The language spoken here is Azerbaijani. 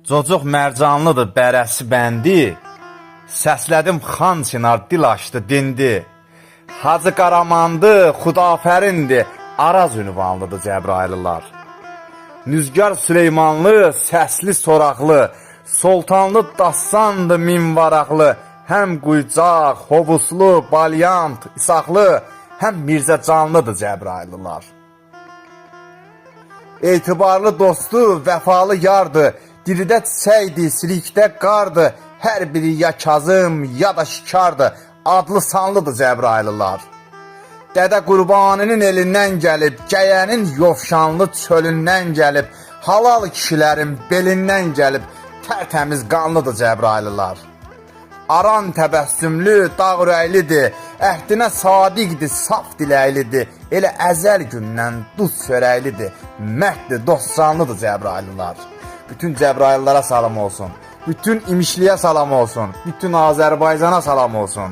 Cocuq mərcanlıdır bərəsi bəndi, səslədim xan Çinar dil açdı dindi. Hacı Qaramandı, Xudafərindir, Araz ünvanlıdır Cəbrayılılar. Nüzgar Süleymanlı, səsli soraqlı, Soltanlı dastandı minvaraqlı, həm Quycaq, Hovuslu, Balyant, İsaqlı, həm Mirzə Canlıdır Cəbrayılılar. Etibarlı dostu, vəfalı yardı, diridə çiçəkdir, silikdə qardı, hər biri ya Kazım, ya da şikardı, adlı sanlıdır Cəbrayılılar. Dədə Qurbaninin elindən gəlib, gəyənin yovşanlı çölündən gəlib, halal kişilərin belindən gəlib, tərtəmiz qanlıdır Cəbrayılılar. Aran təbəssümlü, dağ ürəklidir, əhdinə sadiqdir, saf diləklidir, elə əzəl gündən duz çörəklidir, mərddir, dostcanlıdır Cəbrayılılar. Bütün Cəbrayılılara salam olsun, bütün İmişliyə salam olsun, bütün Azərbaycana salam olsun.